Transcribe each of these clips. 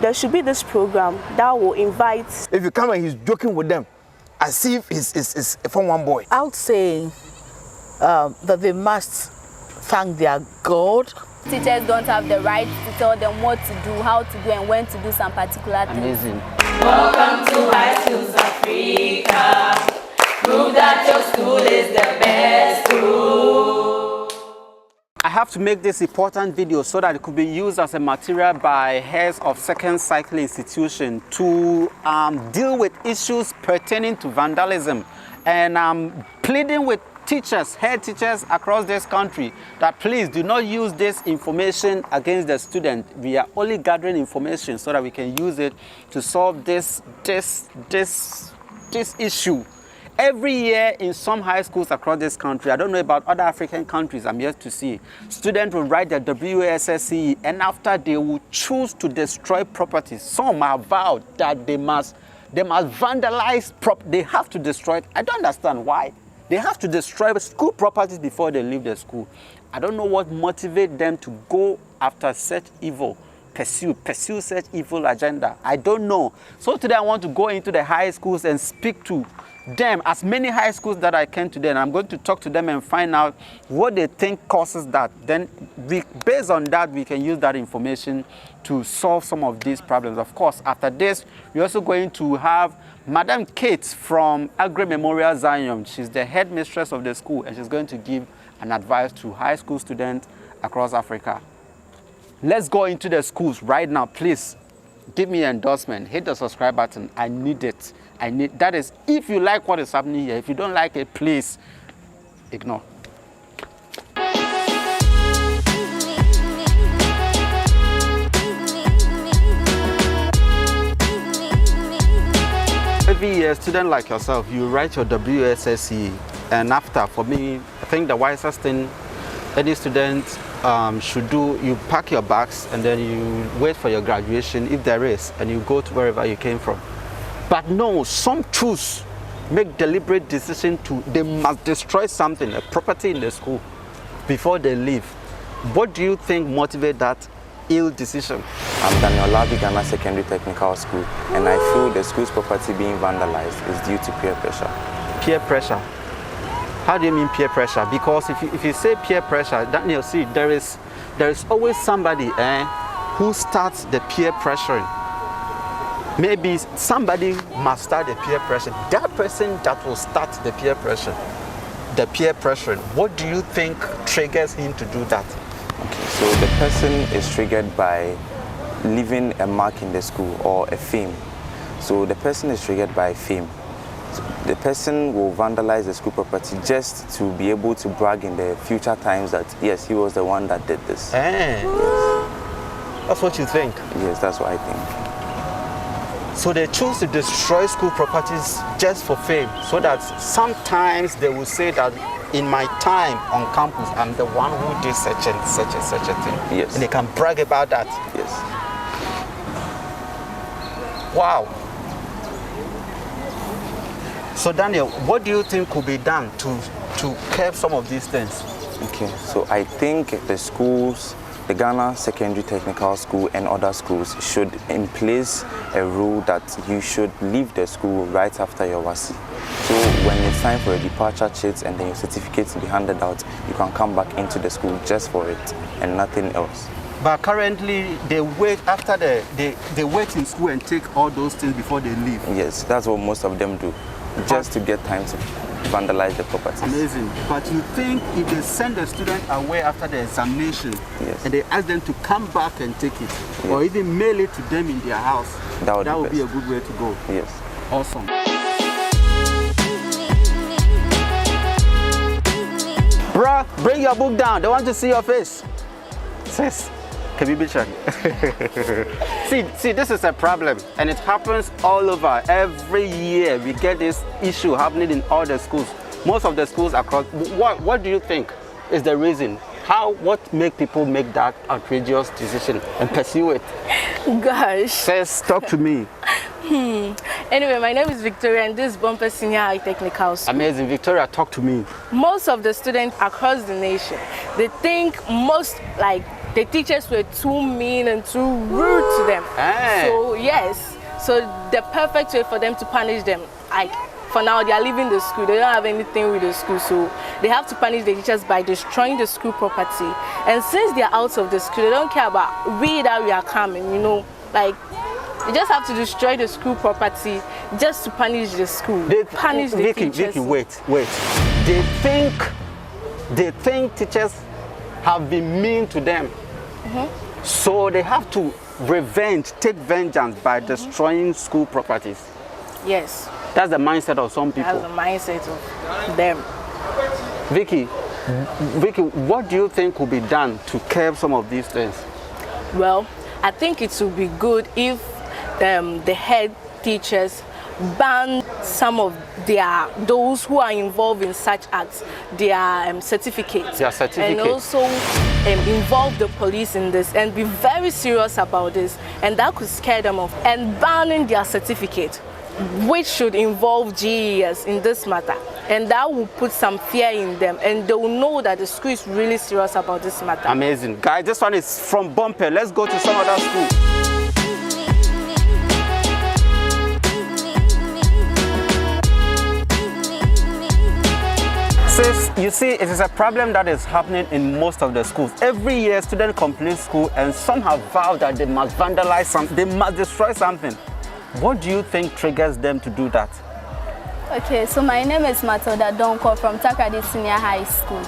there should be this program that will invite. If you come and he's joking with them, as if it's from one boy. I would say that they must thank their God. Teachers don't have the right to tell them what to do, how to do, and when to do some particular things. Amazing. Welcome to High Schools Africa. Prove that your school is the best school. I have to make this important video so that it could be used as a material by heads of second cycle institution to deal with issues pertaining to vandalism. And I'm pleading with teachers, head teachers across this country, that please do not use this information against the student. We are only gathering information so that we can use it to solve this issue. Every year in some high schools across this country, I don't know about other African countries, I'm yet to see, students will write their wassce, and after they will choose to destroy properties. Some have vowed that they must vandalize, they have to destroy it. I don't understand why. They have to destroy school properties before they leave the school. I don't know what motivates them to go after such evil, pursue such evil agenda. I don't know. So today I want to go into the high schools and speak to them, as many high schools that I can today, and I'm going to talk to them and find out what they think causes that. Then based on that, we can use that information to solve some of these problems. Of course, after this, we're also going to have Madam Kate from Agri Memorial Zion. She's the headmistress of the school, and she's going to give an advice to high school students across Africa. Let's go into the schools right now. Please give me an endorsement. Hit the subscribe button. I need it. That is, if you like what is happening here. If you don't like it, please ignore. Every year, a student like yourself, you write your wassce, and after, for me, I think the wisest thing any student should do, you pack your bags and then you wait for your graduation, if there is, and you go to wherever you came from. But no, some choose, make deliberate decision they must destroy something, a property in the school, before they leave. What do you think motivates that ill decision? I'm Daniel Labi, Ghana Secondary Technical School, and I feel the school's property being vandalized is due to peer pressure. Peer pressure? How do you mean peer pressure? Because if you say peer pressure, Daniel, see, there is always somebody who starts the peer pressuring. Maybe somebody must start the peer pressure. That person that will start the peer pressure, what do you think triggers him to do that? Okay, so the person is triggered by leaving a mark in the school or a fame. So the person is triggered by fame. So the person will vandalize the school property just to be able to brag in the future times that, yes, he was the one that did this. Yes. That's what you think? Yes, that's what I think. So they choose to destroy school properties just for fame, so that sometimes they will say that in my time on campus, I'm the one who did such and such a thing. Yes. And they can brag about that. Yes. Wow. So Daniel, what do you think could be done to curb some of these things? Okay, so I think the schools, the Ghana Secondary Technical School and other schools should in place a rule that you should leave the school right after your wassce. So when it's time for a departure chit and then your certificate to be handed out, you can come back into the school just for it and nothing else. But currently they wait after they wait in school and take all those things before they leave. Yes, that's what most of them do, just to get time to vandalize the properties. Amazing. But you think if they send the student away after the examination, yes, and they ask them to come back and take it, yes, or even mail it to them in their house, that would be a good way to go. Yes. Awesome. Bruh, bring your book down. They want to see your face. Sis, can we be sure? See, this is a problem, and it happens all over. Every year we get this issue happening in all the schools. Most of the schools across. What do you think is the reason? What make people make that outrageous decision and pursue it? Gosh. Sis, talk to me. Anyway, my name is Victoria, and this is Bumper Senior High Technical School. Amazing. Victoria, talk to me. Most of the students across the nation, they think the teachers were too mean and too rude to them. So yes, so the perfect way for them to punish them, like for now they are leaving the school, they don't have anything with the school, so they have to punish the teachers by destroying the school property. And since they are out of the school, they don't care about we that we are coming, you know, like they just have to destroy the school property just to punish the school. They punish the teachers. Vicky, wait. They think teachers have been mean to them. So they have to take vengeance by destroying school properties. Yes. That's the mindset of some people. That's the mindset of them. Vicky, what do you think could be done to curb some of these things? Well, I think it would be good if the head teachers ban some of those who are involved in such acts, their certificates. And also involve the police in this and be very serious about this, and that could scare them off. And banning their certificate, which should involve GES in this matter, and that will put some fear in them, and they will know that the school is really serious about this matter. Amazing. Guys, this one is from Bumper. Let's go to some other school. You see, it is a problem that is happening in most of the schools. Every year, students complete school and some have vowed that they must vandalize something, they must destroy something. What do you think triggers them to do that? Okay, so my name is Matilda Donko from Takrady Senior High School.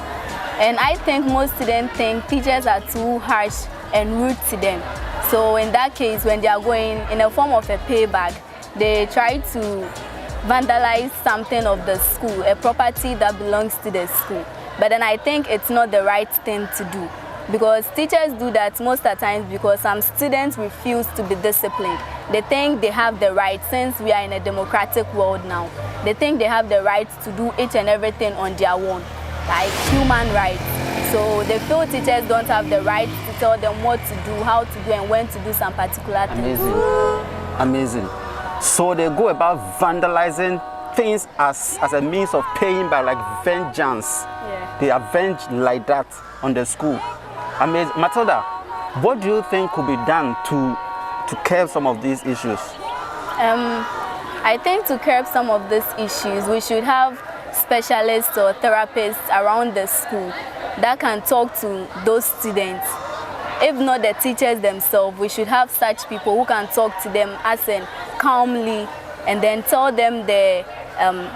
And I think most students think teachers are too harsh and rude to them. So in that case, when they are going in a form of a payback, they try to vandalize something of the school, a property that belongs to the school. But then I think it's not the right thing to do, because teachers do that most of the times because some students refuse to be disciplined. They think they have the right, since we are in a democratic world now, they think they have the right to do each and everything on their own, like human rights. So they feel teachers don't have the right to tell them what to do, how to do, and when to do some particular things. Amazing. So they go about vandalizing things as a means of paying by like vengeance. Yeah. They avenge like that on the school. Amazing. Matilda, what do you think could be done to curb some of these issues? I think to curb some of these issues, we should have specialists or therapists around the school that can talk to those students. If not the teachers themselves, we should have such people who can talk to them as in calmly and then tell them the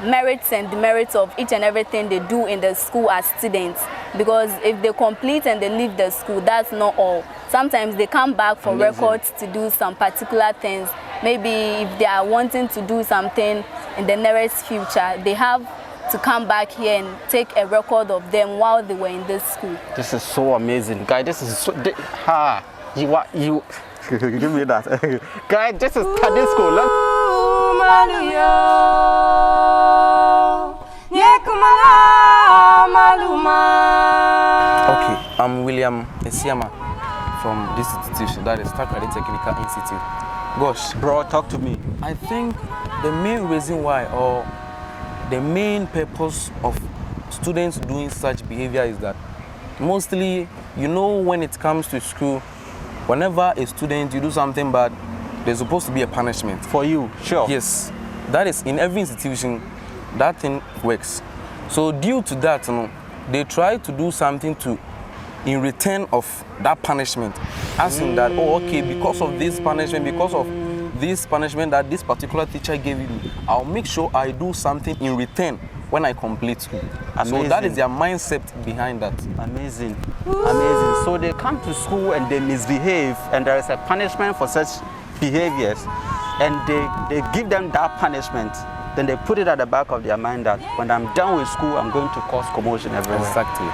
merits and demerits of each and everything they do in the school as students. Because if they complete and they leave the school, that's not all. Sometimes they come back for records to do some particular things. Maybe if they are wanting to do something in the nearest future, they have to come back here and take a record of them while they were in this school. This is so amazing, guy. This is so you give me that. Guy, this is study school. Okay, I'm William Esiama from this institution, that is Takrady Technical Institute. Gosh, bro, talk to me. I think the main reason why, or the main purpose of students doing such behavior is that mostly, you know, when it comes to school, whenever a student you do something bad, there's supposed to be a punishment. For you, sure. Yes, that is in every institution, that thing works. So due to that, you know, they try to do something in return of that punishment, asking that, oh, okay, because of this punishment, that this particular teacher gave me, I'll make sure I do something in return when I complete school. So that is their mindset behind that. Amazing. Amazing. So they come to school and they misbehave, and there is a punishment for such behaviors, and they give them that punishment. Then they put it at the back of their mind that when I'm done with school, I'm going to cause commotion everywhere. Exactly.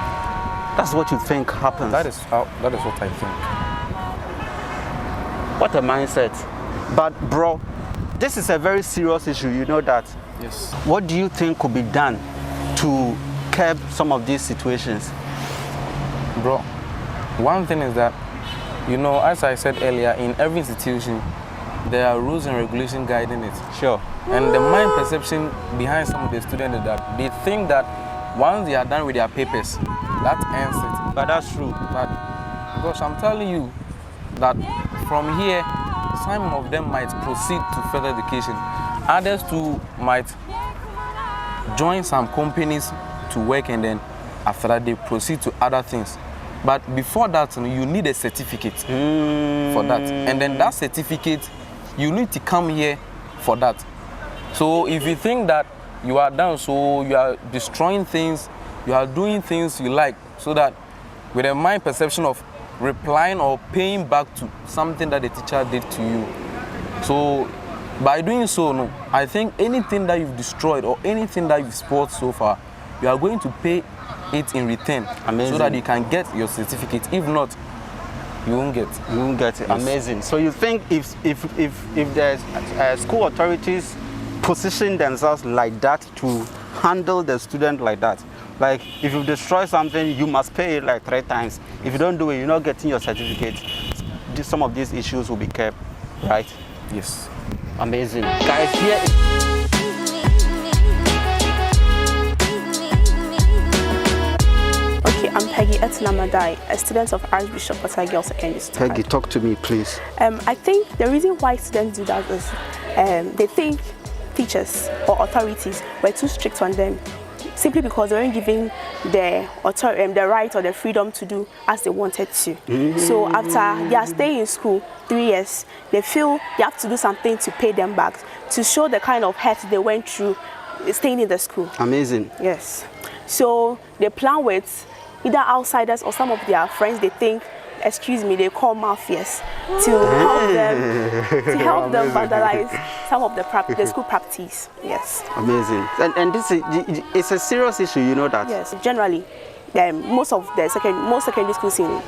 That's what you think happens. That is what I think. What a mindset. But bro, this is a very serious issue, you know that? Yes. What do you think could be done to curb some of these situations? Bro, one thing is that, you know, as I said earlier, in every institution, there are rules and regulations guiding it. Sure. And the mind perception behind some of the students is that they think that once they are done with their papers, that ends it. But that's true. But Because I'm telling you that from here, some of them might proceed to further education. Others too might join some companies to work, and then after that they proceed to other things. But before that, you need a certificate for that. And then that certificate, you need to come here for that. So if you think that you are done, so you are destroying things, you are doing things you like, so that with a mind perception of replying or paying back to something that the teacher did to you. So by doing so, no, I think anything that you've destroyed or anything that you've spoiled so far, you are going to pay it in return. Amazing. So that you can get your certificate. If not, you won't get. You won't get it. Yes. Amazing. So you think if there's school authorities position themselves like that to handle the student like that, like if you destroy something, you must pay it like 3 times. If you don't do it, you're not getting your certificate. Some of these issues will be kept, right? Yes. Amazing. Guys, here. I'm Peggy Etinamadai, a student of Archbishop Potter Girls Secondary School. Peggy, talk to me, please. I think the reason why students do that is they think teachers or authorities were too strict on them, simply because they weren't giving the right or the freedom to do as they wanted to. So after their stay in school, 3 years, they feel they have to do something to pay them back, to show the kind of hurt they went through staying in the school. Amazing. Yes. So they plan with either outsiders or some of their friends they think, excuse me, they call mafias, to help them vandalize some of the school properties. Yes. Amazing. And this is, it's a serious issue, you know that? Yes. Generally, most secondary schools in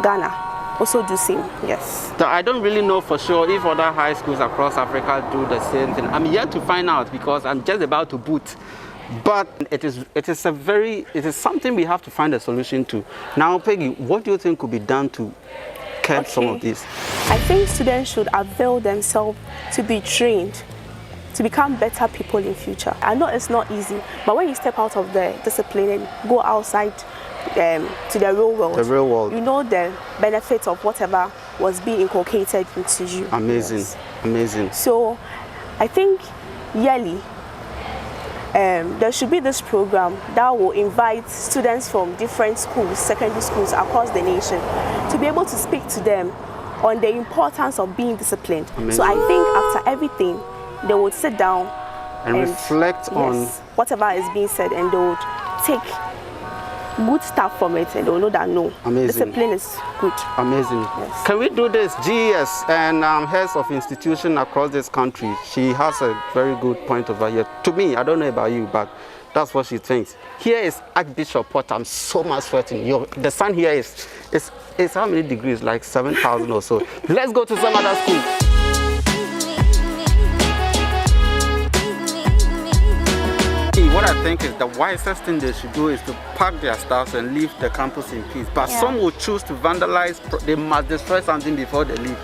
Ghana also do same. Yes. So I don't really know for sure if other high schools across Africa do the same thing. I'm yet to find out because I'm just about to boot. But it is something we have to find a solution to. Now, Peggy, what do you think could be done to curb some of this? I think students should avail themselves to be trained, to become better people in future. I know it's not easy, but when you step out of the discipline and go outside to the real world, you know the benefits of whatever was being inculcated into you. Amazing. Yes. Amazing. So I think yearly, there should be this program that will invite students from different schools, secondary schools across the nation, to be able to speak to them on the importance of being disciplined. Amazing. So I think after everything, they would sit down and reflect on whatever is being said, and they would take good stuff from it, and they will know that no, discipline is good. Amazing. Yes. Can we do this? GES and heads of institutions across this country, she has a very good point over here. To me, I don't know about you, but that's what she thinks. Here is Archbishop Potter. I'm so much sweating. The sun here is how many degrees? Like 7,000 or so. Let's go to some other school. What I think is the wisest thing they should do is to pack their stuff and leave the campus in peace. But some will choose to vandalize. They must destroy something before they leave.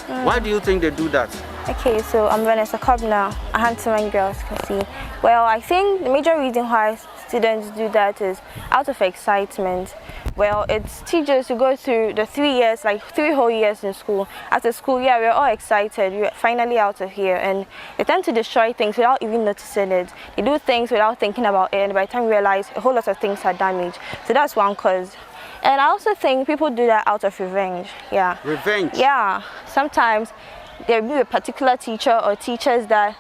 Why do you think they do that? Okay, so I'm Vanessa Kobna, a handsome girls can see. Well, I think the major reason why students do that is out of excitement. Well, it's teachers who go through the 3 years, like 3 whole years in school. After school, yeah, we're all excited. We're finally out of here. And they tend to destroy things without even noticing it. They do things without thinking about it. And by the time you realize, a whole lot of things are damaged. So that's one cause. And I also think people do that out of revenge. Yeah. Revenge? Yeah. Sometimes there will be a particular teacher or teachers that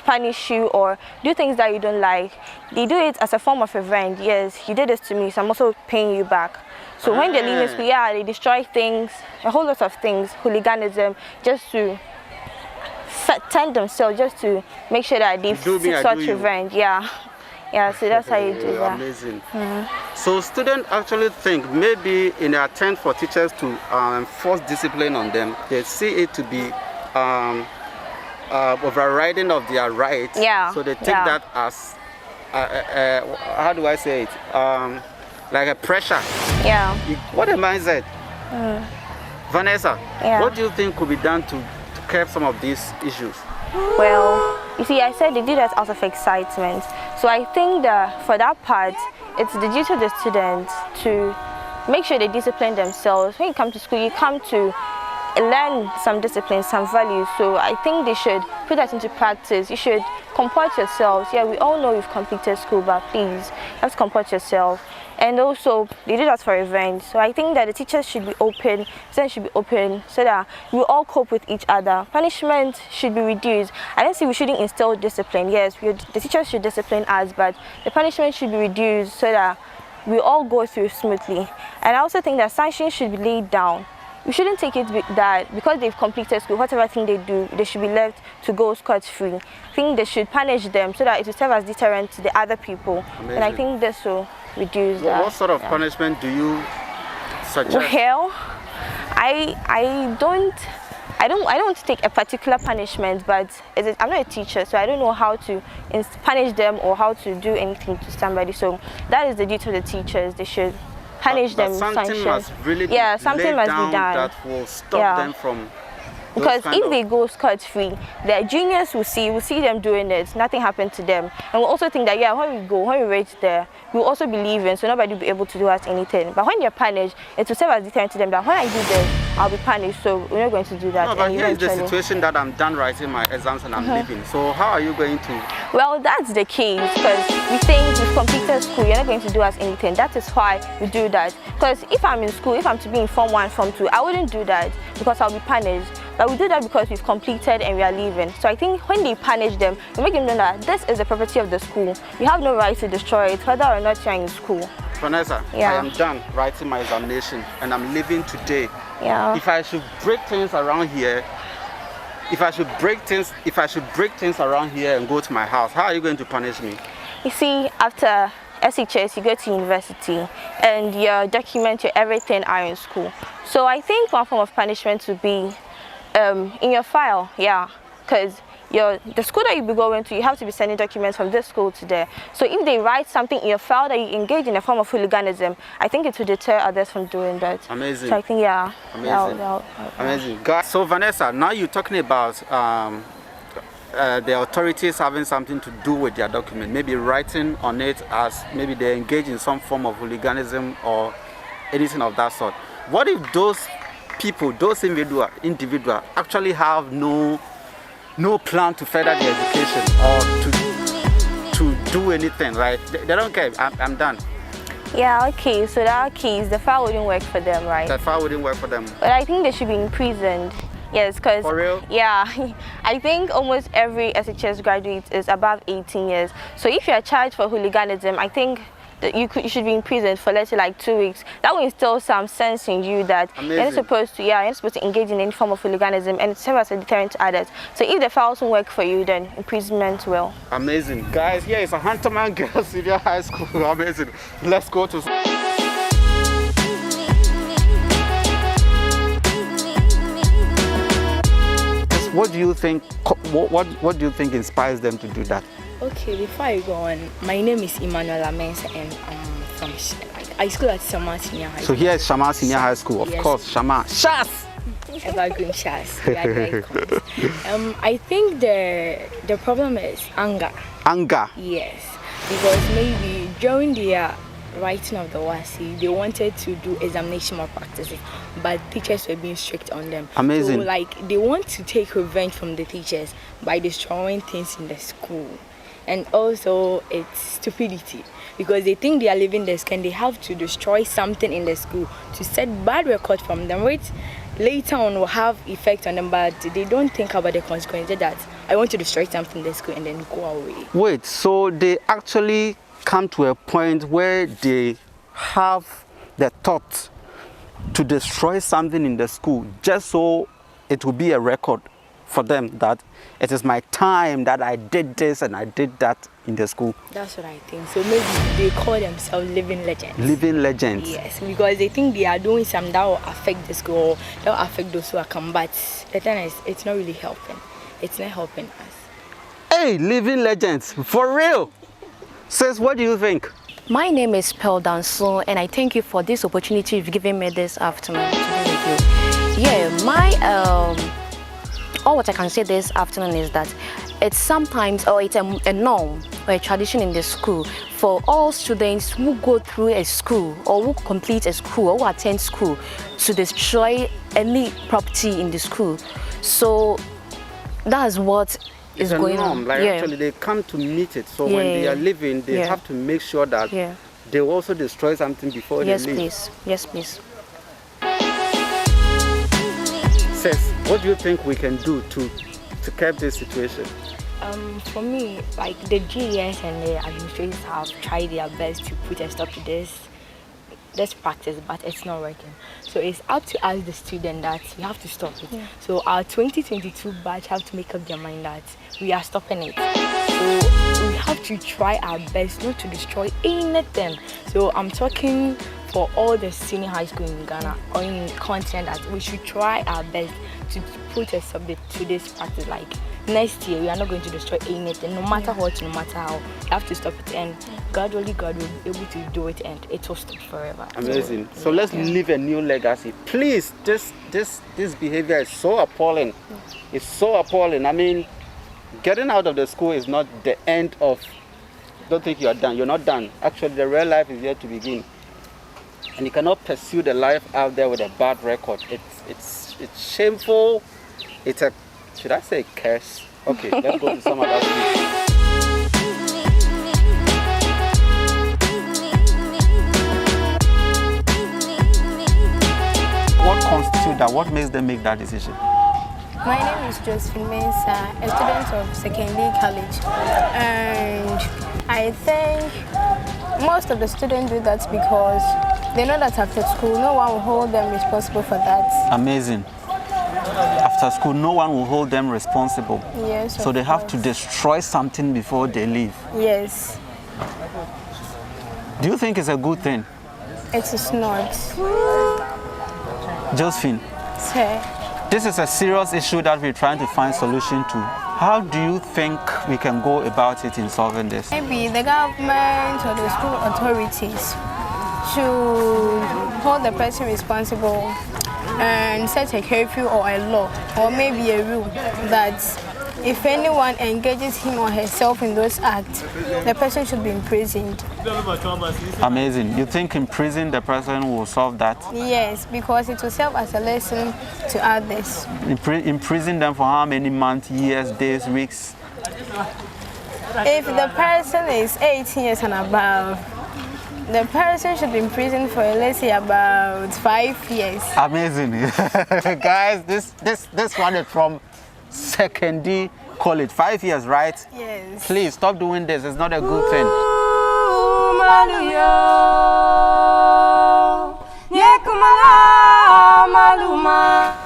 punish you or do things that you don't like. They do it as a form of revenge. Yes, you did this to me, so I'm also paying you back. So when they leave school, yeah, they destroy things, a whole lot of things, hooliganism, just to turn themselves, just to make sure that they seek such revenge. Yeah. Yeah, so that's how you do that. Amazing. So students actually think maybe in an attempt for teachers to enforce discipline on them, they see it to be overriding of their rights. Yeah. So they take that as, how do I say it? Like a pressure. Yeah. What am I saying? Vanessa, what do you think could be done to curb some of these issues? Well, you see, I said they do that out of excitement. So I think that for that part, it's the duty of the students to make sure they discipline themselves. When you come to school, you come to learn some discipline, some values. So I think they should put that into practice. You should comport yourselves. Yeah, we all know you've completed school, but please, you have to comport yourself. And also, they do that for events. So I think that the teachers should be open, students should be open, so that we all cope with each other. Punishment should be reduced. I don't say we shouldn't instill discipline. Yes, the teachers should discipline us, but the punishment should be reduced so that we all go through smoothly. And I also think that sanctions should be laid down. We shouldn't take it that because they've completed school, whatever thing they do, they should be left to go scot-free. I think they should punish them so that it will serve as deterrent to the other people. Amazing. And I think this will reduce that. What sort of punishment do you suggest? Well, I don't take a particular punishment, but I'm not a teacher, so I don't know how to punish them or how to do anything to somebody. So that is the duty of the teachers. They should punish them. Something must really be something must be done that will stop them from. Because if they go scot-free, their juniors will see them doing it, nothing happened to them. And we'll also think that, when we reach there, we'll also be leaving, so nobody will be able to do us anything. But when they're punished, it will serve as deterrent to them that when I do this, I'll be punished, so we're not going to do that. No, but here is the situation that I'm done writing my exams and I'm leaving. So how are you going to? Well, that's the case, because we think we've completed school, you're not going to do us anything. That is why we do that. Because if I'm in school, if I'm to be in Form 1, Form 2, I wouldn't do that because I'll be punished. But we do that because we've completed and we are leaving. So I think when they punish them, we make them know that this is the property of the school. You have no right to destroy it, whether or not you're in school. Vanessa, I am done writing my examination and I'm leaving today. Yeah. If I should break things around here, if I should break things around here and go to my house, how are you going to punish me? You see, after SHS, you go to university and your document, your everything are in school. So I think one form of punishment would be in your file, because the school that you'll be going to, you have to be sending documents from this school to there. So if they write something in your file that you engage in a form of hooliganism, I think it will deter others from doing that. Amazing. So I think, Amazing. Amazing. So Vanessa, now you're talking about the authorities having something to do with their document, maybe writing on it as maybe they engage in some form of hooliganism or anything of that sort. What if those people, those individuals actually have no plan to further their education or to do anything, right? They don't care. I'm done. Yeah, okay, so that case, the file wouldn't work for them, right? The file wouldn't work for them. But I think they should be imprisoned. Yes, because... For real? Yeah, I think almost every SHS graduate is above 18 years. So if you are charged for hooliganism, I think that you should be in prison for, let's say, like 2 weeks. That will instill some sense in you that you're not supposed to engage in any form of hooliganism, and it serves as a deterrent to others. So if the files won't work for you, then imprisonment will. Amazing. Guys, here is a Hunterman Girls Senior High School. Amazing. Let's go to... What do you think? What do you think inspires them to do that? Okay, before I go on, my name is Emmanuel Amensa and I'm from I school at Shama Senior High School. So here is Shama Senior High School, of course, Shama. Shas! Evergreen Shas. We are the icons. I think the problem is anger. Anger? Yes, because maybe during the writing of the wassce, they wanted to do examination malpractices, but teachers were being strict on them. Amazing. So like they want to take revenge from the teachers by destroying things in the school. And also it's stupidity, because they think they are living the school and they have to destroy something in the school to set bad record from them, which later on will have effect on them, but they don't think about the consequences that I want to destroy something in the school and then go away. Wait, so they actually come to a point where they have the thought to destroy something in the school just so it will be a record for them that it is my time that I did this and I did that in the school. That's what I think. So maybe they call themselves living legends. Living legends. Yes, because they think they are doing something that will affect the school, that will affect those who are come. But the thing is, it's not really helping. It's not helping us. Hey, living legends, for real. Sis, what do you think? My name is Pearl Danson, and I thank you for this opportunity you've given me this afternoon to be with you. Yeah, all what I can say this afternoon is that it's sometimes, or it's a norm or a tradition in the school for all students who go through a school or who complete a school or who attend school to destroy any property in the school. So that's what is going on. Like actually they come to meet it. So when they are leaving, they have to make sure that they also destroy something before they leave. Yes, please. Sis, what do you think we can do to curb this situation? For me, like the GES and the administrators have tried their best to put a stop to this practice, but it's not working. So it's up to us, the student, that we have to stop it. So our 2022 batch have to make up their mind that we are stopping it. So we have to try our best not to destroy anything. So I'm talking for all the senior high school in Ghana or in the continent that we should try our best to put a stop to this practice. Like next year, we are not going to destroy anything, no matter what, no matter how. We have to stop it, and gradually God will be able to do it, and it will stop forever. Amazing. So let's leave a new legacy. Please, this behavior is so appalling. It's so appalling. I mean, getting out of the school is not the end of. Don't think you are done. You're not done. Actually, the real life is yet to begin. And you cannot pursue the life out there with a bad record. It's shameful. It's a, should I say curse? Okay, let's go to some other things. What constitutes that? What makes them make that decision? My name is Josephine Mensah, a student of secondary college, and I think most of the students do that because they know that after school, no one will hold them responsible for that. Amazing. After school, no one will hold them responsible. Yes. So they have to destroy something before they leave. Yes. Do you think it's a good thing? It is not. Josephine, Sir. This is a serious issue that we're trying to find solution to. How do you think we can go about it in solving this? Maybe the government or the school authorities should hold the person responsible and set a curfew or a law or maybe a rule that if anyone engages him or herself in those acts, the person should be imprisoned. Amazing. You think in prison the person will solve that? Yes, because it will serve as a lesson to others. Imprison them for how many months, years, days, weeks? If the person is 18 years and above, the person should be in prison for, let's say, about 5 years. Amazing. Guys, this one is from secondary college. 5 years, right? Yes. Please stop doing this. It's not a good thing.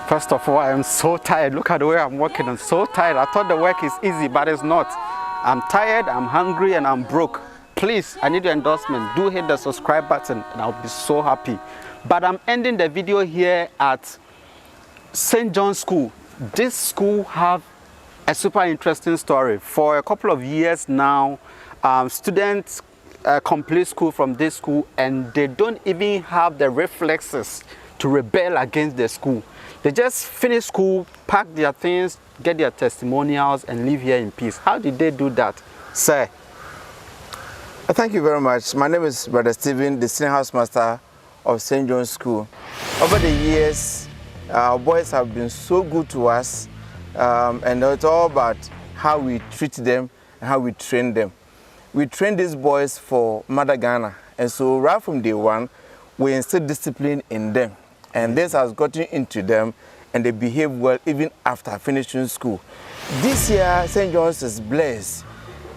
First of all, I am so tired. Look at the way I'm working. I'm so tired. I thought the work is easy, but it's not. I'm tired, I'm hungry, and I'm broke. Please, I need your endorsement. Do hit the subscribe button, and I'll be so happy. But I'm ending the video here at St. John's School. This school have a super interesting story. For a couple of years now, students complete school from this school, and they don't even have the reflexes to rebel against the school. They just finish school, pack their things, get their testimonials, and live here in peace. How did they do that, sir? Thank you very much. My name is Brother Stephen, the senior housemaster of St. John's School. Over the years, our boys have been so good to us, and it's all about how we treat them and how we train them. We train these boys for Mother Ghana, and so right from day one, we instill discipline in them, and this has gotten into them, and they behave well even after finishing school. This year, St. John's is blessed.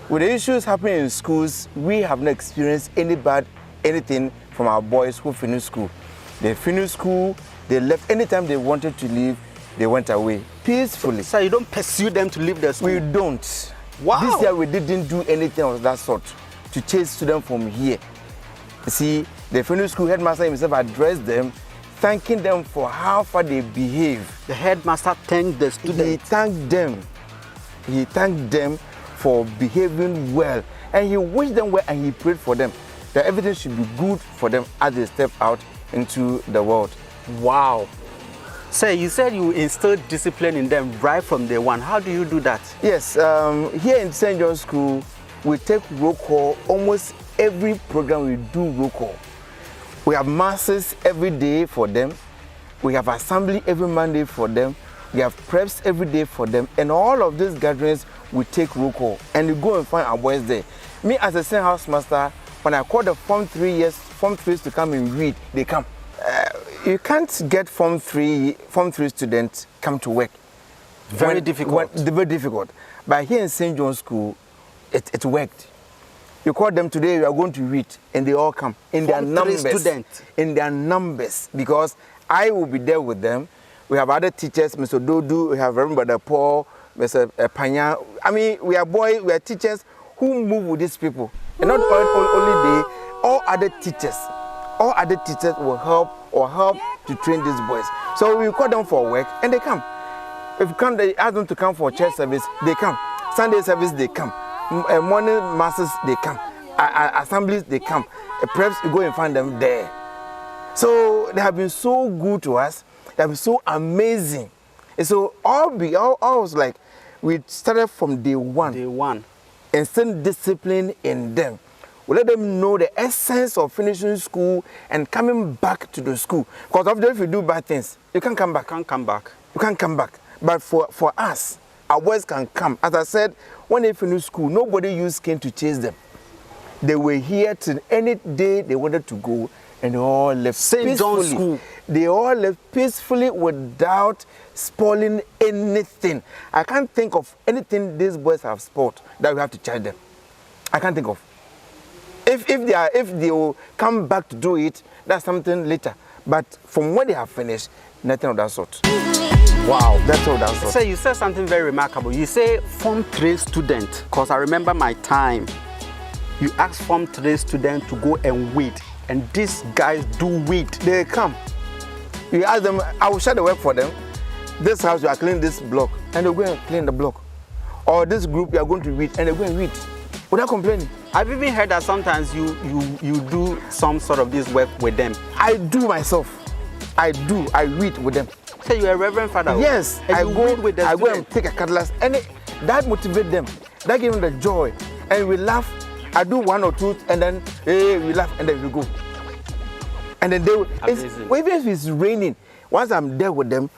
With the issues happening in schools, we have not experienced anything from our boys who finished school. They finished school, they left. Anytime they wanted to leave, they went away peacefully. So you don't pursue them to leave the school? We don't. Wow. This year we didn't do anything of that sort to chase students from here. You see, the finished school headmaster himself addressed them, thanking them for how far they behave. The headmaster thanked the students? He thanked them. He thanked them for behaving well, and he wished them well, and he prayed for them that everything should be good for them as they step out into the world. Wow. Sir, you said you instilled discipline in them right from day one. How do you do that? Yes, here in St. John's School, we take roll call. Almost every program we do roll call. We have masses every day for them. We have assembly every Monday for them. We have preps every day for them. And all of these gatherings, we take roll call. And we go and find our boys there. Me as a senior housemaster, when I call the Form 3s to come and read, they come. You can't get Form 3 students come to work. Very difficult. Very difficult. But here in St. John's School, it worked. You call them today, you are going to read, and they all come in their numbers. In their numbers, because I will be there with them. We have other teachers, Mr. Dodu, we have Reverend Brother Paul, Mr. Panya. I mean, we are teachers who move with these people. And not only they, all other teachers will help to train these boys. So we call them for work, and they come. If you come, they ask them to come for church service, they come. Sunday service, they come. Morning masses, they come. Assemblies, they come. Preps, you go and find them there. So they have been so good to us. They have been so amazing. And so all was like, we started from day one. Instant discipline in them. We let them know the essence of finishing school and coming back to the school. Because often if you do bad things, you can't come back. You can't come back. But for us, our boys can come. As I said, when they finish school, nobody used cane to chase them. They were here till any day they wanted to go, and they all left St. John's School. They all left peacefully without spoiling anything. I can't think of anything these boys have spoiled that we have to charge them. I can't think of. If they will come back to do it, that's something later. But from when they have finished, nothing of that sort. Wow, that's all that sort. So you said something very remarkable. You say Form 3 student, because I remember my time. You ask Form 3 student to go and weed, and these guys do weed. They come. You ask them, I will share the work for them. This house, you are cleaning this block, and they'll go and clean the block. Or this group, you are going to weed, and they go and weed without complaining. I've even heard that sometimes you do some sort of this work with them. I do myself. I weed with them. So you're a reverend father? Yes, I go and take a cutlass, and that motivates them. That gives them the joy, and we laugh. I do one or two, and then we laugh, and then we go. And then even if it's raining, once I'm there with them,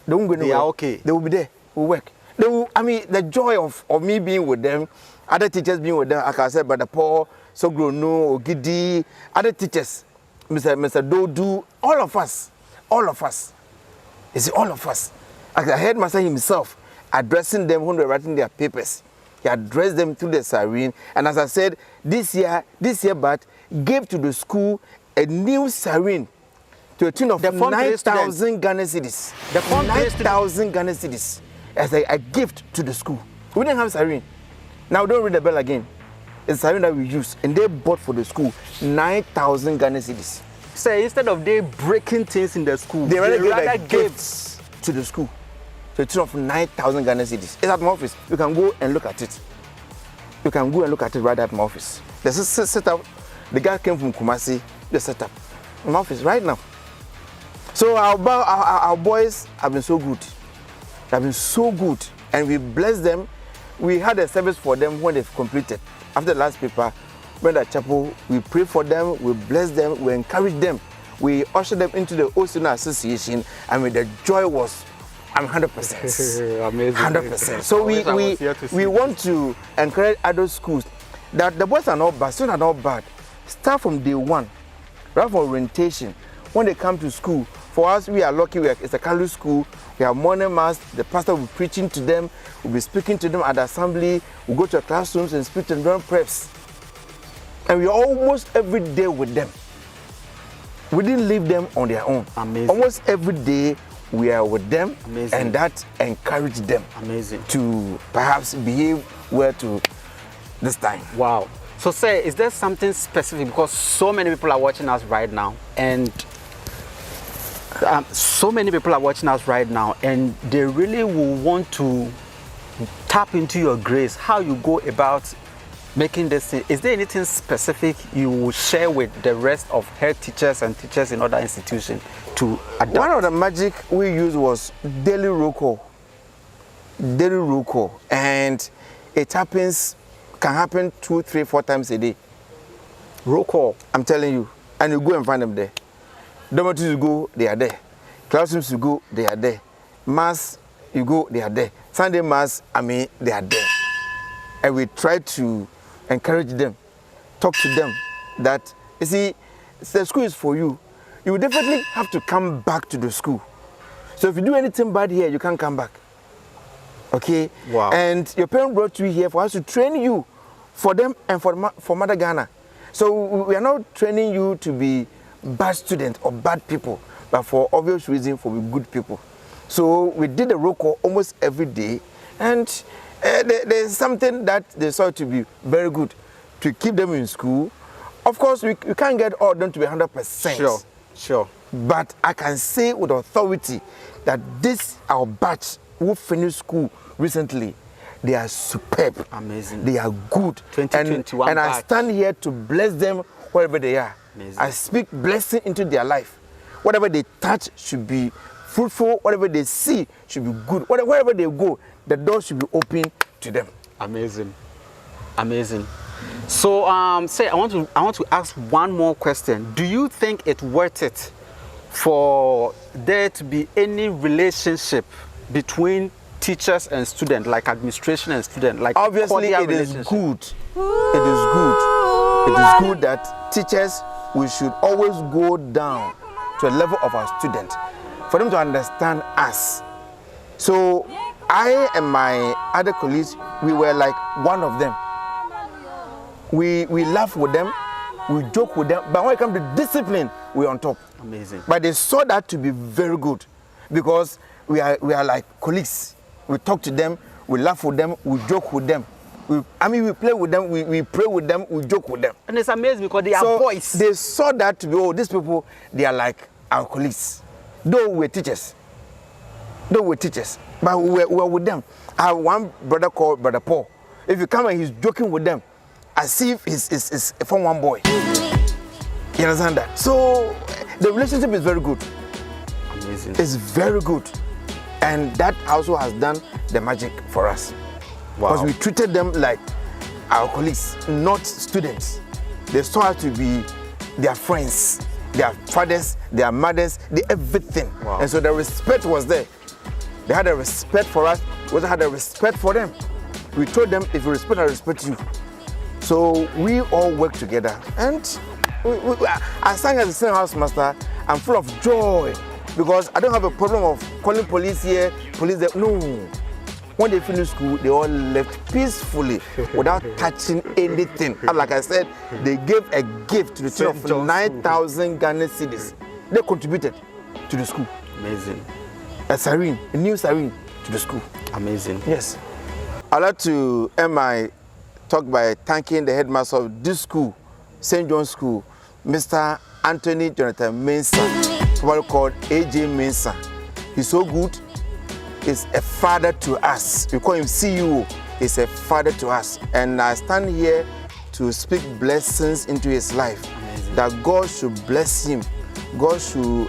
they won't go anywhere. They are okay. They will be there. We'll work. The joy of me being with them, other teachers being with them, like I said, Brother Paul, Sogrono, Ogidi, other teachers, Mr. Dodu, all of us. You see, all of us. Like the headmaster himself, addressing them when they were writing their papers. He addressed them through the siren. And as I said, this year, but gave to the school a new siren to a tune of 9,000 Ghana cedis. 9,000 Ghana cedis as a gift to the school. We didn't have siren. Now don't ring the bell again. It's a siren that we use, and they bought for the school 9,000 Ghana cedis. So instead of they breaking things in the school, they rather gifts to the school. To a tune of 9,000 Ghana cedis. It's at my office. You can go and look at it. You can go and look at it right at my office. There's a setup. The guy came from Kumasi. The setup in my office right now. So our boys have been so good. They have been so good, and we bless them. We had a service for them when they've completed. After the last paper, when at chapel, we pray for them, we bless them, we encourage them, we usher them into the Ocean Association. I mean, the joy was 100%. Amazing. 100%. So we want to encourage other schools that the boys are not bad, students are not bad. Start from day one, right from orientation. When they come to school, for us, we are lucky. It's a Catholic school. We have morning mass. The pastor will be preaching to them. We'll be speaking to them at the assembly. We'll go to the classrooms and speak to them during preps. And we're almost every day with them. We didn't leave them on their own. Amazing. Almost every day we are with them. Amazing. And that encouraged them. Amazing. To perhaps behave well to this time. Wow. So say, is there something specific, because so many people are watching us right now, and they really will want to tap into your grace, how you go about making this thing. Is there anything specific you will share with the rest of head teachers and teachers in other institutions to adapt? One of the magic we used was daily roll call. And it happens can happen 2, 3, 4 times a day. Roll call. I'm telling you. And you go and find them there. Dormitories you go, they are there. Classrooms you go, they are there. Mass you go, they are there. Sunday mass, they are there. And we try to encourage them, talk to them that, you see, the school is for you. You will definitely have to come back to the school. So if you do anything bad here, you can't come back. Okay? Wow. And your parents brought you here for us to train you for them and for Mother Ghana. So we are not training you to be bad students or bad people, but for obvious reason, for good people. So we did a roll call almost every day, and there's something that they saw to be very good to keep them in school. Of course, we can't get all of them to be 100%. Sure. But I can say with authority that this, our batch who finished school recently, they are superb. Amazing. They are good. 2021 and batch. I stand here to bless them wherever they are. Amazing. I speak blessing into their life. Whatever they touch should be fruitful. Whatever they see should be good. Wherever they go, the door should be open to them. Amazing. Amazing. So, say I want to ask one more question. Do you think it's worth it for there to be any relationship between teachers and students, like administration and student, like obviously it is good. It is good. It is good that teachers, we should always go down to a level of our students for them to understand us. So I and my other colleagues, we were like one of them. We laugh with them, we joke with them, but when it comes to discipline, we're on top. Amazing. But they saw that to be very good because we are like colleagues. We talk to them, we laugh with them, we joke with them. We play with them, we pray with them, we joke with them. And it's amazing because they are boys. They saw that to be, oh, these people, they are like our colleagues. Though we're teachers. But we're with them. I have one brother called Brother Paul. If you come and he's joking with them, as if he's from one boy. You understand that? So the relationship is very good. Amazing. It's very good. And that also has done the magic for us. Wow. Because we treated them like our colleagues, not students. They saw us to be their friends, their fathers, their mothers, everything. Wow. And so the respect was there. They had a respect for us. We also had a respect for them. We told them, if you respect, I respect you. So we all work together. And I sang as a senior house master, I'm full of joy because I don't have a problem of calling police here, police there. No. When they finished school, they all left peacefully without touching anything. And like I said, they gave a gift to the tune of 9,000 Ghana cedis. They contributed to the school. Amazing. A new siren to the school. Amazing. Yes. I'd like to end my talk by thanking the headmaster of this school, St. John's School, Mr. Anthony Jonathan Mensah, what we call AJ Mensah. He's so good. He's a father to us. We call him CEO. He's a father to us. And I stand here to speak blessings into his life. Amazing. That God should bless him. God should,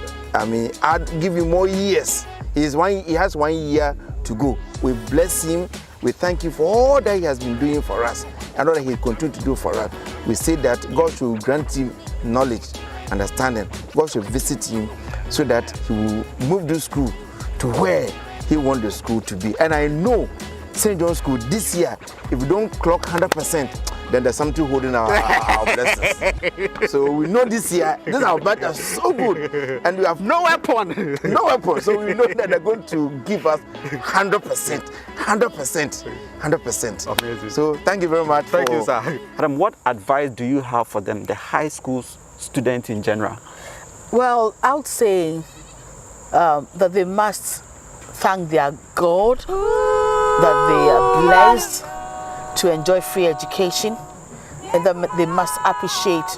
give him more years. He has 1 year to go. We bless him. We thank you for all that he has been doing for us and all that he will continue to do for us. We say that God should grant him knowledge, understanding. God should visit him so that he will move the school to where he wants the school to be. And I know St. John's School this year, if we don't clock 100%, then there's something holding our blessings. So we know this year, this our batch are so good. And we have no weapon. No weapon. So we know that they're going to give us 100%. 100%. Amazing. So thank you very much. Thank you, sir. Adam, what advice do you have for them, the high school students in general? Well, I would say that they must thank their God, that they are blessed to enjoy free education, and that they must appreciate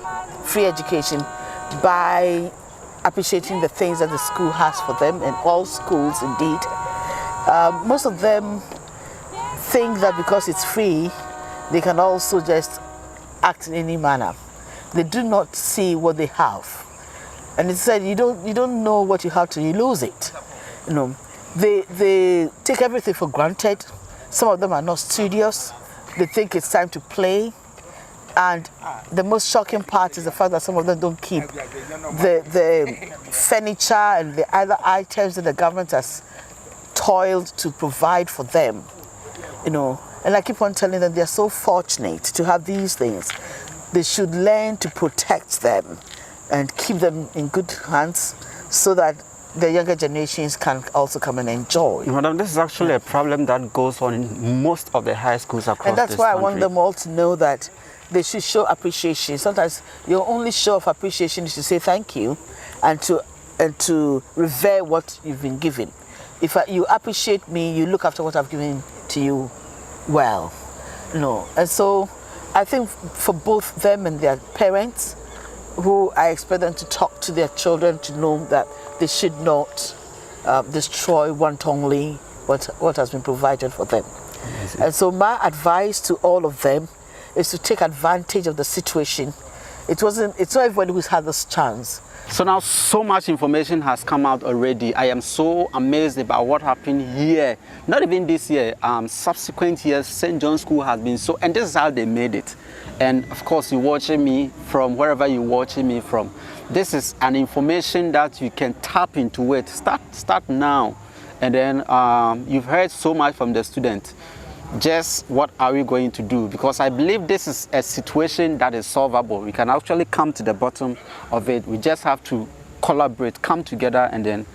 free education by appreciating the things that the school has for them, and all schools indeed. Most of them think that because it's free, they can also just act in any manner. They do not see what they have. And it said you don't know what you have till you lose it. You know, they take everything for granted. Some of them are not studious. they think it's time to play. And the most shocking part is the fact that some of them don't keep the furniture and the other items that the government has toiled to provide for them, you know. And I keep on telling them they're so fortunate to have these things. They should learn to protect them and keep them in good hands so that the younger generations can also come and enjoy. Madam, this is actually a problem that goes on in most of the high schools across and that's this why country. I want them all to know that they should show appreciation. Sometimes your only show of appreciation is to say thank you and to revere what you've been given. If you appreciate me, you look after what I've given to you well. No. And so I think for both them and their parents, who I expect them to talk to their children to know that they should not destroy wantonly what has been provided for them. And so my advice to all of them is to take advantage of the situation. It's not everybody who's had this chance. So now so much information has come out already. I am so amazed about what happened here. Not even this year, subsequent years, St. John's School has been so, and this is how they made it. And of course, you're watching me from wherever you're watching me from. This is an information that you can tap into it. Start now. And then you've heard so much from the students. Just what are we going to do? Because I believe this is a situation that is solvable. We can actually come to the bottom of it. We just have to collaborate, come together, and then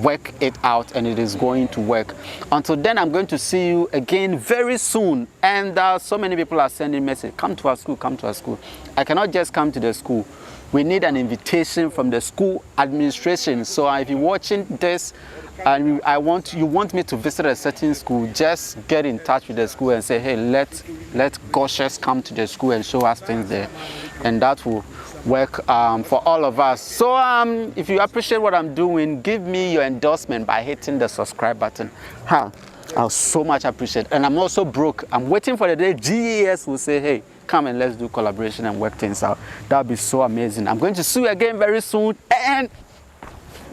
work it out, and it is going to work. Until then, I'm going to see you again very soon. And so many people are sending messages, come to our school, come to our school. I cannot just come to the school. We need an invitation from the school administration. So if you're watching this and you want me to visit a certain school, just get in touch with the school and say, hey, let wassce come to the school and show us things there. And that will work for all of us. So if you appreciate what I'm doing, give me your endorsement by hitting the subscribe button. I'll so much appreciate it. And I'm also broke. I'm waiting for the day GES will say, hey, come and let's do collaboration and work things out. That'll be so amazing. I'm going to see you again very soon. And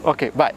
okay, bye.